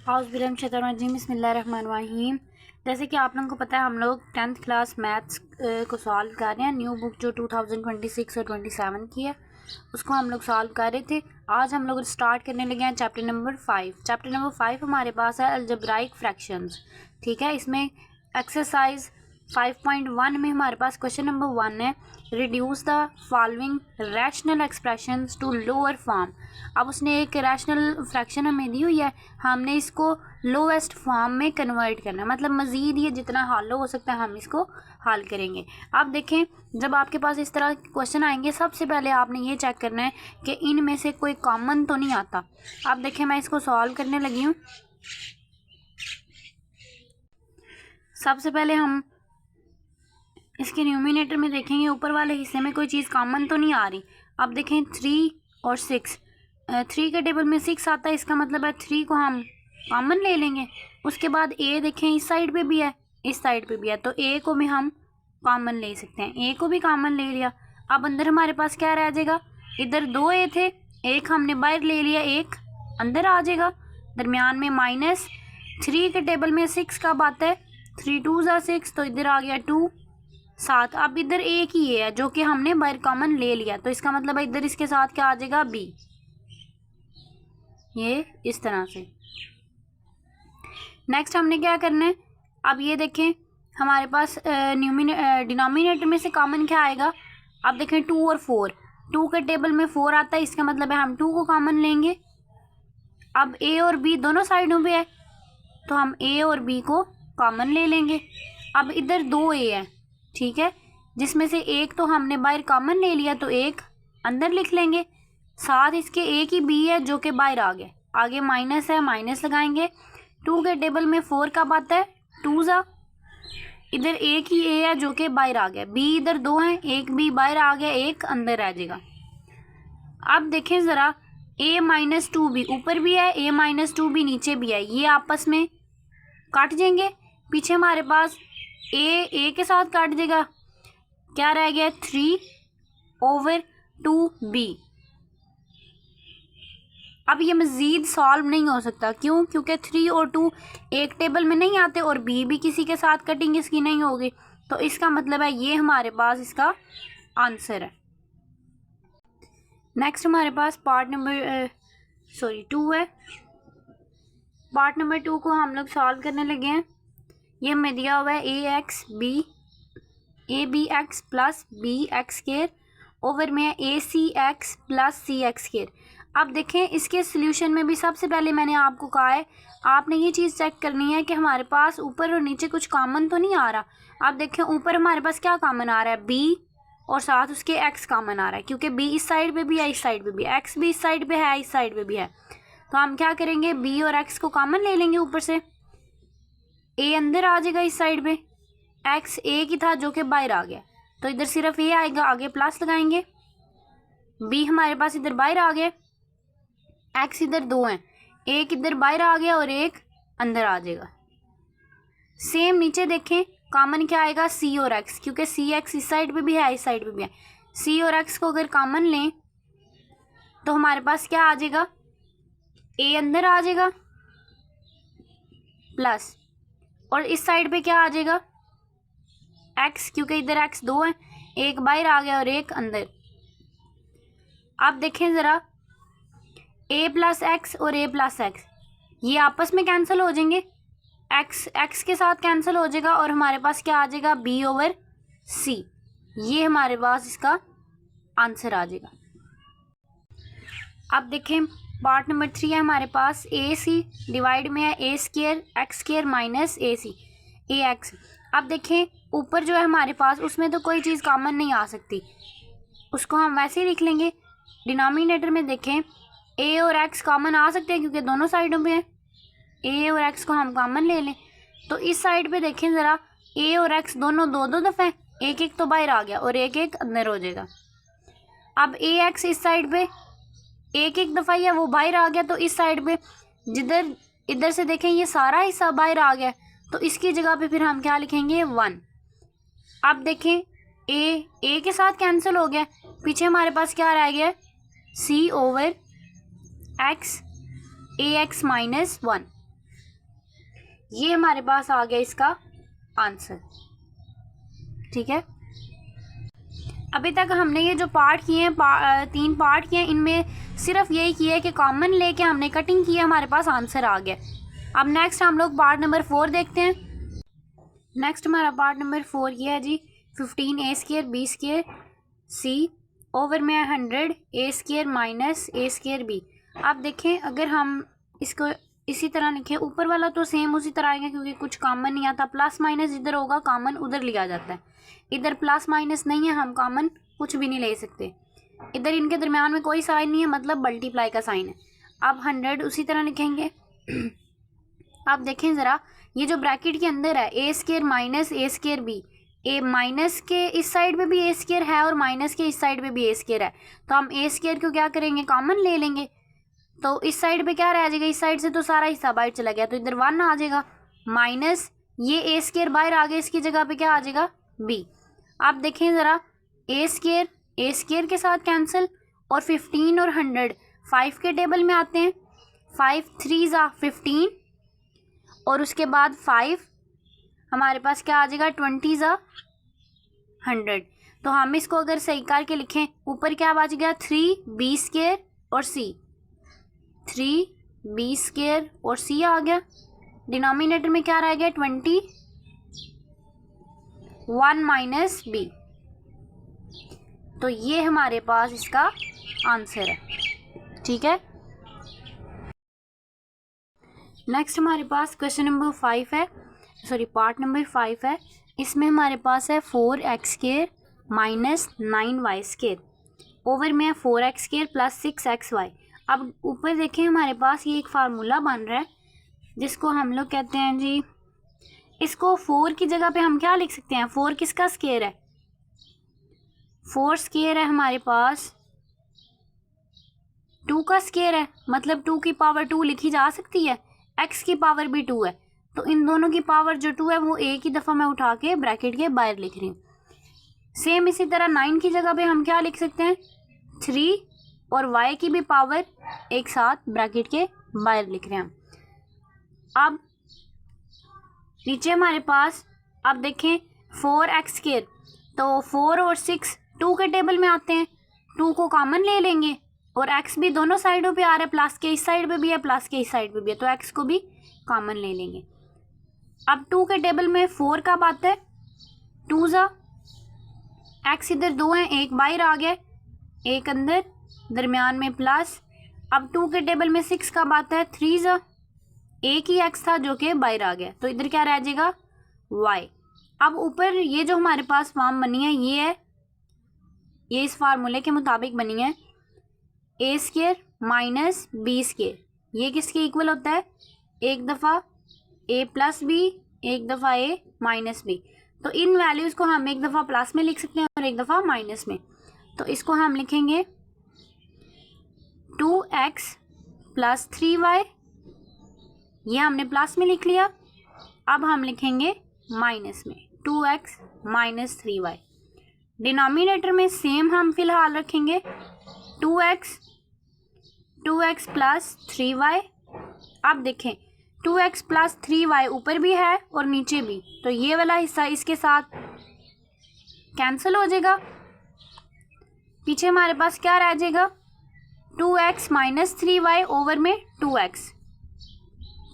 औज़ुबिल्लाहिमिनश्शैतानिर्रजीम बिस्मिल्लाहिर्रहमानिर्रहीम। जैसे कि आप लोगों को पता है, हम लोग 10th क्लास मैथ्स को सॉल्व कर रहे हैं। न्यू बुक जो 2026 और 27 की है, उसको हम लोग सॉल्व कर रहे थे। आज हम लोग स्टार्ट करने लगे हैं चैप्टर नंबर 5। चैप्टर नंबर 5 हमारे पास है अलजेब्राइक फ्रैक्शंस। ठीक है, इसमें एक्सरसाइज 5.1 में हमारे पास क्वेश्चन नंबर 1 है, reduce the following rational expressions to lower form. अब उसने एक रैशनल फ्रैक्शन हमें दी हुई है, हमने इसको लोएस्ट फॉर्म में कन्वर्ट करना है, मतलब मज़ीद ये जितना हल हो सकता है हम इसको हल करेंगे। अब देखें, जब आपके पास इस तरह के क्वेश्चन आएंगे, सबसे पहले आपने ये चेक करना है कि इनमें से कोई कॉमन तो नहीं आता। अब देखें, मैं इसको सॉल्व करने लगी हूँ। सबसे पहले हम इसके न्यूमिनेटर में देखेंगे, ऊपर वाले हिस्से में कोई चीज़ कॉमन तो नहीं आ रही। अब देखें 3 और 6, 3 के टेबल में 6 आता है, इसका मतलब है 3 को हम कॉमन ले लेंगे। उसके बाद ए देखें, इस साइड पे भी है, इस साइड पे भी है, तो ए को भी हम कॉमन ले सकते हैं। ए को भी कॉमन ले लिया। अब अंदर हमारे पास क्या रह जाएगा, इधर 2 ए थे, एक हमने बाहर ले लिया, एक अंदर आ जाएगा। दरमियान में -3 के टेबल में 6 कब आता है, 3 2 ज़ा 6, तो इधर आ गया 2 7। अब इधर एक ही है जो कि हमने बाहर कॉमन ले लिया, तो इसका मतलब है इधर इसके साथ क्या आ जाएगा, बी। ये इस तरह से। नेक्स्ट हमने क्या करना है, अब ये देखें हमारे पास डिनोमिनेटर में से कॉमन क्या आएगा। अब देखें 2 और 4, 2 के टेबल में 4 आता है, इसका मतलब है हम 2 को कॉमन लेंगे। अब ए और बी दोनों साइडों पे है, तो हम ए और बी को कॉमन ले लेंगे। अब इधर 2 ए है, ठीक है, जिसमें से एक तो हमने बाहर कॉमन ले लिया, तो एक अंदर लिख लेंगे। साथ इसके एक ही बी है जो कि बाहर आ गया, आगे माइनस है, माइनस लगाएंगे। 2 के टेबल में 4 कब आता है, 2 ज़ा, इधर एक ही ए है जो कि बाहर आ गया, बी इधर 2 हैं, एक बी बाहर आ गया, एक अंदर रह जाएगा। अब देखें ज़रा, a - 2 भी ऊपर भी है, a - 2 भी नीचे भी है, ये आपस में काट जाएंगे। पीछे हमारे पास ए के साथ काट देगा, क्या रह गया, 3/2b। अब ये मज़ीद सॉल्व नहीं हो सकता, क्यों, क्योंकि 3 और 2 एक टेबल में नहीं आते और b भी किसी के साथ कटिंग इसकी नहीं होगी, तो इसका मतलब है ये हमारे पास इसका आंसर है। नेक्स्ट हमारे पास पार्ट नंबर 2 है। पार्ट नंबर 2 को हम लोग सॉल्व करने लगे हैं। ये हमें दिया हुआ है abx plus bx square over में acx प्लस cx स्क्वायर। अब देखें, इसके सोल्यूशन में भी सबसे पहले मैंने आपको कहा है, आपने ये चीज़ चेक करनी है कि हमारे पास ऊपर और नीचे कुछ कॉमन तो नहीं आ रहा। अब देखें, ऊपर हमारे पास क्या कॉमन आ रहा है, b, और साथ उसके x कॉमन आ रहा है, क्योंकि b इस साइड पे भी है, इस साइड पे भी, x भी इस साइड पे है, इस साइड पे भी है। तो हम क्या करेंगे, b और x को कॉमन ले लेंगे। ऊपर से a अंदर आ जाएगा इस साइड पे, x a की था जो कि बाहर आ गया, तो इधर सिर्फ a आएगा, आगे प्लस लगाएंगे। b हमारे पास इधर बाहर आ गया, x इधर 2 हैं, एक इधर बाहर आ गया और एक अंदर आ जाएगा। सेम नीचे देखें, कॉमन क्या आएगा, c और x, क्योंकि cx इस साइड पे भी है, इस साइड पे भी है। c और x को अगर कॉमन लें तो हमारे पास क्या आ जाएगा, a अंदर आ जाएगा प्लस, और इस साइड पे क्या आ जाएगा, x, क्योंकि इधर x 2 है, एक बाहर आ गया और एक अंदर। अब देखें ज़रा, a प्लस एक्स और a प्लस एक्स ये आपस में कैंसिल हो जाएंगे, x के साथ कैंसिल हो जाएगा, और हमारे पास क्या आ जाएगा, b/c। ये हमारे पास इसका आंसर आ जाएगा। अब देखें, पार्ट नंबर 3 है हमारे पास, ac डिवाइड में है a square x square minus ac ax। अब देखें, ऊपर जो है हमारे पास, उसमें तो कोई चीज़ कॉमन नहीं आ सकती, उसको हम वैसे ही लिख लेंगे। डिनोमिनेटर में देखें, a और x कॉमन आ सकते हैं क्योंकि दोनों साइडों पे है, a और x को हम कॉमन ले लें। तो इस साइड पे देखें ज़रा, a और x दोनों 2-2 दफ़े, एक एक तो बाहर आ गया और एक एक अंदर हो जाएगा। अब ax इस साइड पे एक एक दफ़ा ही है, वो बाहर आ गया, तो इस साइड पे जिधर इधर से देखें ये सारा हिस्सा बाहर आ गया, तो इसकी जगह पे फिर हम क्या लिखेंगे, 1। अब देखें, a के साथ कैंसिल हो गया, पीछे हमारे पास क्या रह गया, c/x ax - 1। ये हमारे पास आ गया इसका आंसर। ठीक है, अभी तक हमने ये जो पार्ट किए हैं 3 पार्ट किए हैं, इनमें सिर्फ यही किया है कि कॉमन लेके हमने कटिंग की है, हमारे पास आंसर आ गया। अब नेक्स्ट हम लोग पार्ट नंबर 4 देखते हैं। नेक्स्ट हमारा पार्ट नंबर 4 ये है जी 15a² b² c ओवर में 100a² माइनस a² b। आप देखें, अगर हम इसको इसी तरह लिखें, ऊपर वाला तो सेम उसी तरह आएगा क्योंकि कुछ कॉमन नहीं आता। प्लस माइनस इधर होगा, कॉमन उधर लिया जाता है। इधर प्लस माइनस नहीं है, हम कॉमन कुछ भी नहीं ले सकते। इधर इनके दरमियान में कोई साइन नहीं है, मतलब मल्टीप्लाई का साइन है। अब 100 उसी तरह लिखेंगे। आप देखें ज़रा, ये जो ब्रैकेट के अंदर है a² माइनस a² b, ए माइनस के इस साइड पे भी a² है और माइनस के इस साइड पे भी a² है, तो हम a² को क्या करेंगे, कॉमन ले लेंगे। तो इस साइड पे क्या रह जाएगा, इस साइड से तो सारा हिस्सा बाहर चला गया, तो इधर 1 आ जाएगा, माइनस ये a² बाहर आ गया, इसकी जगह पे क्या आ जाएगा b। आप देखें ज़रा, a² के साथ कैंसिल, और 15 और 100 5 के टेबल में आते हैं। 5 3 15 और उसके बाद 5 हमारे पास क्या आ जाएगा 20 100। तो हम इसको अगर सही करके लिखें, ऊपर क्या बच गया 3b² और c, 3b² और c आ गया। डिनोमिनेटर में क्या रह गया 21 माइनस b। तो ये हमारे पास इसका आंसर है। ठीक है, नेक्स्ट हमारे पास क्वेश्चन नंबर 5 है, सॉरी पार्ट नंबर 5 है। इसमें हमारे पास है 4x² माइनस 9y² ओवर में 4x² प्लस 6xy। अब ऊपर देखें, हमारे पास ये एक फार्मूला बन रहा है जिसको हम लोग कहते हैं जी, इसको 4 की जगह पे हम क्या लिख सकते हैं, 4 किसका स्क्वायर है, 4 स्क्वायर है हमारे पास 2 का स्क्वायर है, मतलब 2 की पावर 2 लिखी जा सकती है, x की पावर भी 2 है, तो इन दोनों की पावर जो 2 है वो एक ही दफ़ा मैं उठा के ब्रैकेट के बाहर लिख रही हूँ। सेम इसी तरह 9 की जगह पे हम क्या लिख सकते हैं 3 और y की भी पावर एक साथ ब्रैकेट के बाहर लिख रहे हैं। अब नीचे हमारे पास, अब देखें 4x², तो 4 और 6 2 के टेबल में आते हैं, 2 को कॉमन ले लेंगे, और x भी दोनों साइडों पे आ रहा है, प्लस के इस साइड पे भी है प्लस के इस साइड पे भी है, तो x को भी कॉमन ले लेंगे। अब 2 के टेबल में 4 कब आता है 2 x इधर 2 है, एक बाहर आ गया, एक अंदर, दरमियान में प्लस। अब 2 के टेबल में 6 कब आता है 3 एक ही x था जो कि बाहर आ गया, तो इधर क्या रह जाएगा y। अब ऊपर ये जो हमारे पास फॉर्म बनी है, ये इस फार्मूले के मुताबिक बनी है, a² माइनस b², ये किसके इक्वल होता है, एक दफ़ा a प्लस b, एक दफ़ा a माइनस b। तो इन वैल्यूज़ को हम एक दफ़ा प्लस में लिख सकते हैं और एक दफ़ा माइनस में। तो इसको हम लिखेंगे 2x प्लस 3y, ये हमने प्लस में लिख लिया। अब हम लिखेंगे माइनस में 2x माइनस 3y। डिनोमिनेटर में सेम हम फिलहाल रखेंगे 2x प्लस 3y। अब देखें 2x प्लस 3y ऊपर भी है और नीचे भी, तो ये वाला हिस्सा इसके साथ कैंसिल हो जाएगा। पीछे हमारे पास क्या रह जाएगा 2x माइनस 3y ओवर में 2x,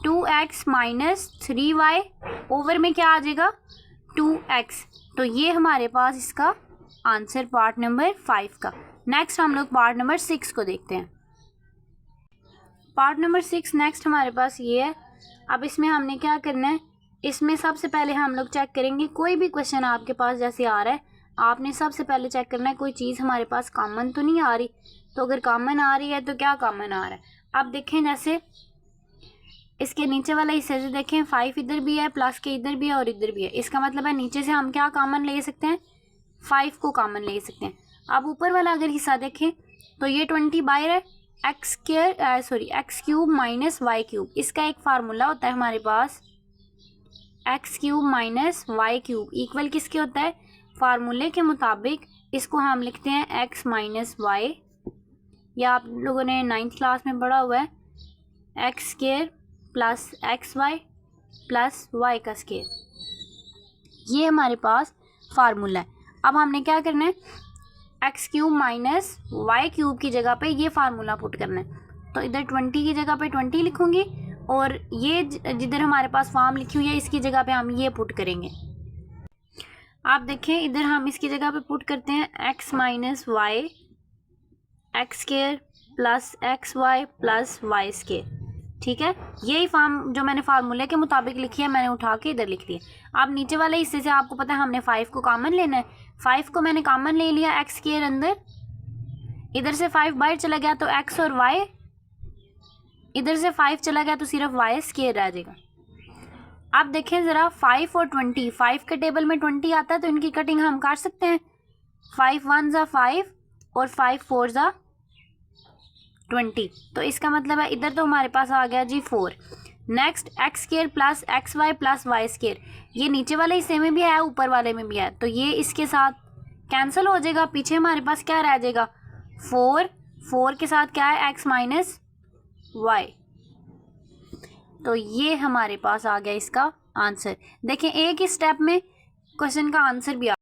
2x minus 3y over में क्या आ जाएगा 2x। तो ये हमारे पास इसका आंसर पार्ट नंबर 5 का। नेक्स्ट हम लोग पार्ट नंबर 6 को देखते हैं। पार्ट नंबर 6 नेक्स्ट हमारे पास ये है। अब इसमें हमने क्या करना है, इसमें सबसे पहले हम लोग चेक करेंगे, कोई भी क्वेश्चन आपके पास जैसे आ रहा है, आपने सबसे पहले चेक करना है कोई चीज़ हमारे पास कॉमन तो नहीं आ रही। तो अगर कॉमन आ रही है तो क्या कॉमन आ रहा है, अब देखें जैसे इसके नीचे वाला हिस्से से देखें 5 इधर भी है, प्लस के इधर भी है और इधर भी है, इसका मतलब है नीचे से हम क्या कॉमन ले सकते हैं 5 को कॉमन ले सकते हैं। अब ऊपर वाला अगर हिस्सा देखें तो ये 20 बाहर है, x³ माइनस y³, इसका एक फार्मूला होता है हमारे पास x³ माइनस y³ इक्वल किसके होता है, फार्मूले के मुताबिक इसको हम लिखते हैं x माइनस y, या आप लोगों ने 9th क्लास में पढ़ा हुआ है x² plus xy plus y का स्केयर। ये हमारे पास फार्मूला है। अब हमने क्या करना है, x cube minus y cube की जगह पे ये फार्मूला पुट करना है। तो इधर 20 की जगह पे 20 लिखूंगी और ये जिधर हमारे पास फॉर्म लिखी हुई है इसकी जगह पे हम ये पुट करेंगे। आप देखें इधर हम इसकी जगह पे पुट करते हैं x minus y x square plus x y plus y square. ठीक है, यही फॉर्म जो मैंने फार्मूले के मुताबिक लिखी है मैंने उठा के इधर लिख दिया। अब नीचे वाले हिस्से से आपको पता है हमने 5 को कॉमन लेना है। 5 को मैंने कॉमन ले लिया एक्स स्केयर अंदर, इधर से 5 बाहर चला गया तो एक्स और वाई, इधर से 5 चला गया तो सिर्फ वाई स्केयर रह जाएगा। अब देखें ज़रा 5 और 20, 5 के टेबल में 20 आता है तो इनकी कटिंग हम कर सकते हैं। 5 1 ज़ा 5 और 5 4 ज़ा 20, तो इसका मतलब है इधर तो हमारे पास आ गया जी 4। Next x square plus x y plus y square, ये नीचे वाले हिस्से में भी है ऊपर वाले में भी है, तो ये इसके साथ कैंसिल हो जाएगा। पीछे हमारे पास क्या रह जाएगा 4, 4 के साथ क्या है एक्स माइनस वाई। तो ये हमारे पास आ गया इसका आंसर। देखें एक ही स्टेप में क्वेश्चन का आंसर भी आ